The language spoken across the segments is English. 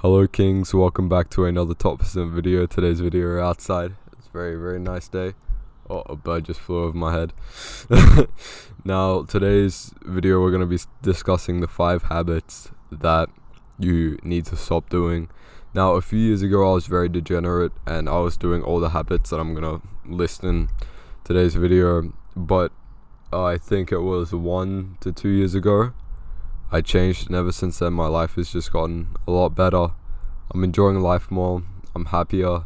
Hello Kings, welcome back to another top percent video. Today's video we're outside. It's a very nice day. Oh, a bird just flew over my head. Now today's video we're going to be discussing the 5 habits that you need to stop doing. Now a few years ago I was very degenerate and I was doing all the habits that I'm going to list in today's video, but I think it was 1 to 2 years ago I changed, and ever since then my life has just gotten a lot better. I'm enjoying life more, I'm happier.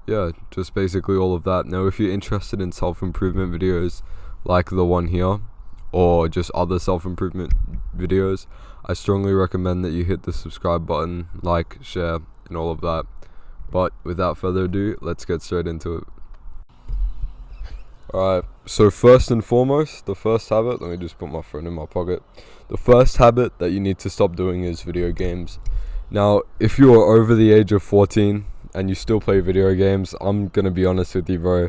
Yeah, just basically all of that. Now if you're interested in self-improvement videos like the one here, or just other self-improvement videos, I strongly recommend that you hit the subscribe button, like, share, and all of that. But without further ado, let's get straight into it. Alright, so first and foremost, the first habit, let me just put my phone in my pocket. The first habit that you need to stop doing is video games. Now, if you are over the age of 14 and you still play video games, I'm gonna be honest with you, bro.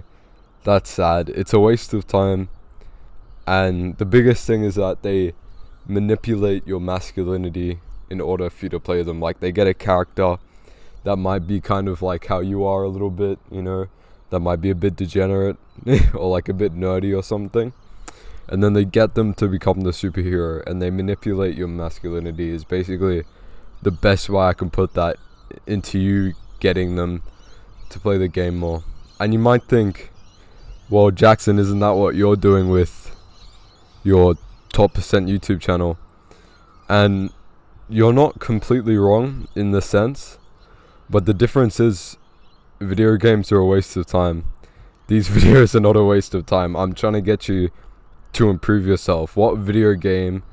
That's sad. It's a waste of time. And the biggest thing is that they manipulate your masculinity in order for you to play them. Like, they get a character that might be kind of like how you are a little bit, you know, that might be a bit degenerate or like a bit nerdy or something, and then they get them to become the superhero and they manipulate your masculinity is basically the best way I can put that into you getting them to play the game more. And you might think, well, Jackson, isn't that what you're doing with your top percent YouTube channel? And you're not completely wrong in the sense, but the difference is video games are a waste of time. These videos are not a waste of time. I'm trying to get you to improve yourself. What video game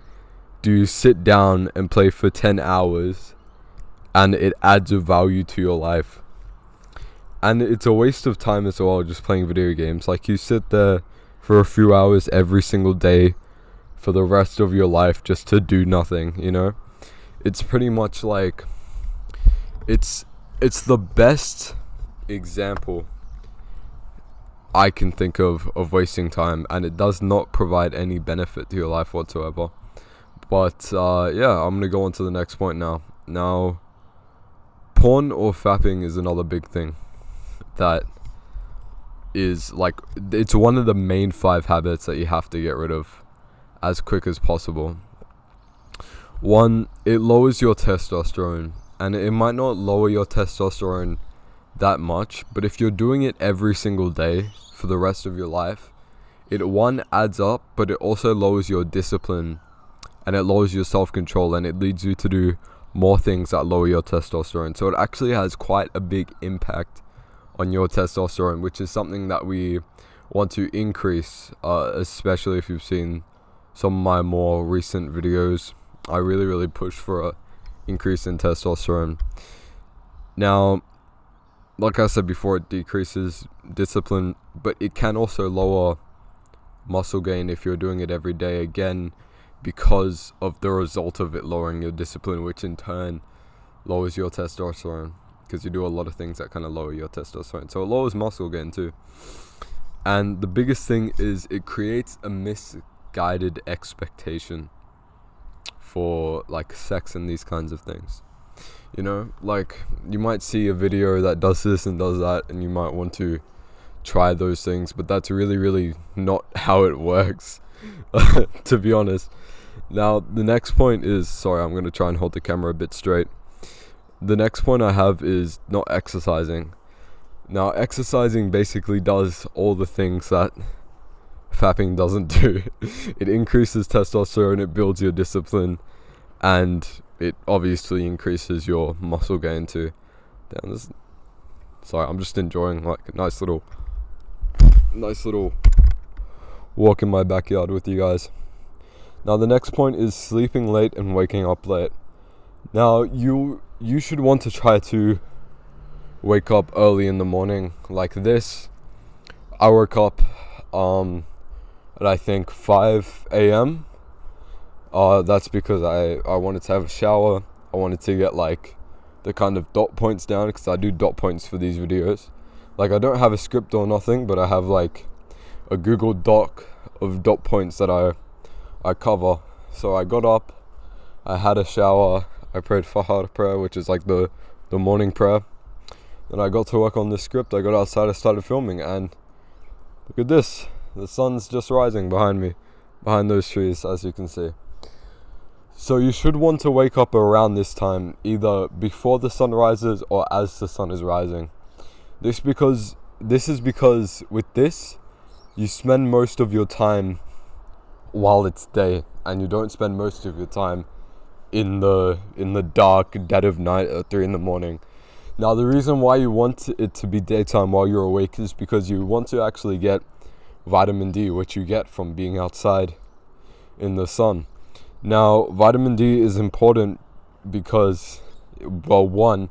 do you sit down and play for 10 hours and it adds a value to your life? And it's a waste of time as well, just playing video games. Like, you sit there for a few hours every single day for the rest of your life just to do nothing, you know? It's pretty much like it's the best example I can think of wasting time, and it does not provide any benefit to your life whatsoever. But yeah, I'm gonna go on to the next point now. Now, porn or fapping is another big thing that is like, it's one of the main 5 habits that you have to get rid of as quick as possible. 1, it lowers your testosterone, and it might not lower your testosterone that much, but if you're doing it every single day for the rest of your life, it 1 adds up, but it also lowers your discipline and it lowers your self-control, and it leads you to do more things that lower your testosterone. So it actually has quite a big impact on your testosterone, which is something that we want to increase, especially if you've seen some of my more recent videos. I really push for a increase in testosterone. Now, like I said before, it decreases discipline, but it can also lower muscle gain if you're doing it every day, again, because of the result of it lowering your discipline, which in turn lowers your testosterone, because you do a lot of things that kind of lower your testosterone. So it lowers muscle gain too. And the biggest thing is it creates a misguided expectation for like sex and these kinds of things. You know, like, you might see a video that does this and does that, and you might want to try those things, but that's really not how it works, to be honest. Now, the next point is, sorry, I'm going to try and hold the camera a bit straight. The next point I have is not exercising. Now, exercising basically does all the things that fapping doesn't do. It increases testosterone, it builds your discipline, and it obviously increases your muscle gain too. Sorry, I'm just enjoying like a nice little walk in my backyard with you guys. Now the next point is sleeping late and waking up late. Now you should want to try to wake up early in the morning. Like this, I woke up at I think 5 a.m. That's because I wanted to have a shower. I wanted to get like the kind of dot points down, because I do dot points for these videos. Like, I don't have a script or nothing, but I have like a Google Doc of dot points that I cover. So I got up, I had a shower, I prayed Fajr prayer, which is like the morning prayer. Then I got to work on this script. I got outside, I started filming, and look at this. The sun's just rising behind me, behind those trees, as you can see. So you should want to wake up around this time, either before the sun rises or as the sun is rising. This is because with this, you spend most of your time while it's day, and you don't spend most of your time in the dark dead of night at 3 in the morning. Now, the reason why you want it to be daytime while you're awake is because you want to actually get vitamin D, which you get from being outside in the sun. Now, vitamin D is important because, well, one,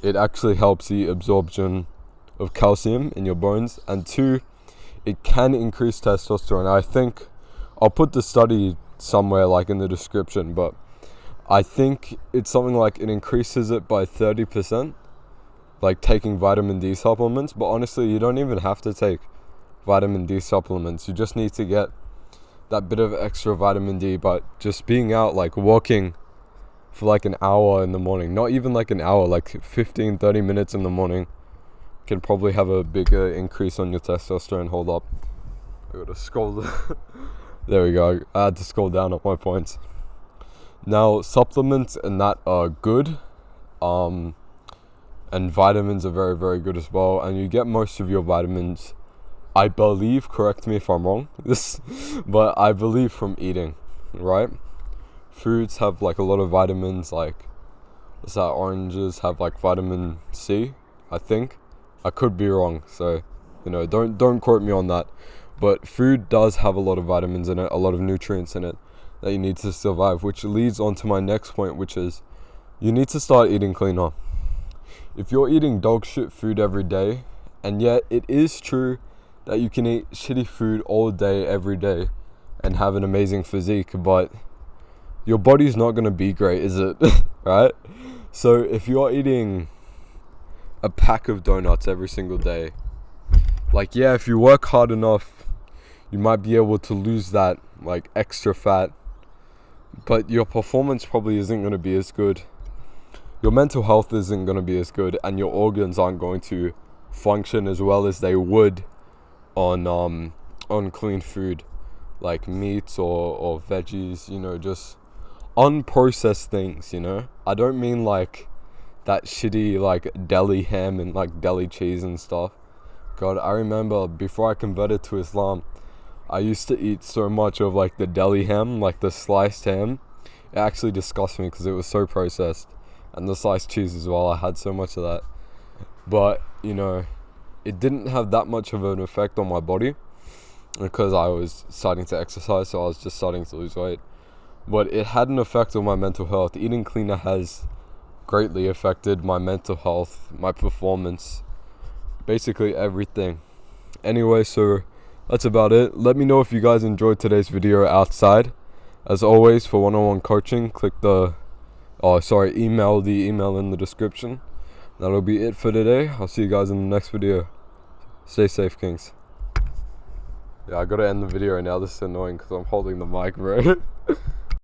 it actually helps the absorption of calcium in your bones, and two, it can increase testosterone. I think I'll put the study somewhere like in the description, but I think it's something like it increases it by 30%, like taking vitamin D supplements. But honestly, you don't even have to take vitamin D supplements. You just need to get that bit of extra vitamin D. But just being out, like walking for like an hour in the morning, not even like an hour, like 15-30 minutes in the morning, can probably have a bigger increase on your testosterone. Hold up, I gotta scroll. There we go, I had to scroll down at my points. Now, supplements and that are good, and vitamins are very, very good as well, and you get most of your vitamins, I believe, correct me if I'm wrong, but I believe from eating, right? Fruits have like a lot of vitamins, like what's that, oranges have like vitamin C, I think. I could be wrong, so don't quote me on that. But food does have a lot of vitamins in it, a lot of nutrients in it that you need to survive, which leads on to my next point, which is you need to start eating cleaner. If you're eating dog shit food every day, and yet it is true that you can eat shitty food all day, every day, and have an amazing physique, but your body's not going to be great, is it? Right? So if you're eating a pack of donuts every single day, like, yeah, if you work hard enough, you might be able to lose that like extra fat, but your performance probably isn't going to be as good. Your mental health isn't going to be as good, and your organs aren't going to function as well as they would on clean food like meats or veggies, just unprocessed things. I don't mean like that shitty like deli ham and like deli cheese and stuff. God, I remember before I converted to Islam, I used to eat so much of like the deli ham, like the sliced ham. It actually disgusted me because it was so processed, and the sliced cheese as well. I had so much of that, but it didn't have that much of an effect on my body because I was starting to exercise, so I was just starting to lose weight. But it had an effect on my mental health. Eating cleaner has greatly affected my mental health, my performance, basically everything. Anyway, so that's about it. Let me know if you guys enjoyed today's video outside. As always, for one-on-one coaching, email the email in the description. That'll be it for today. I'll see you guys in the next video. Stay safe, Kings. Yeah, I gotta end the video right now. This is annoying because I'm holding the mic, bro.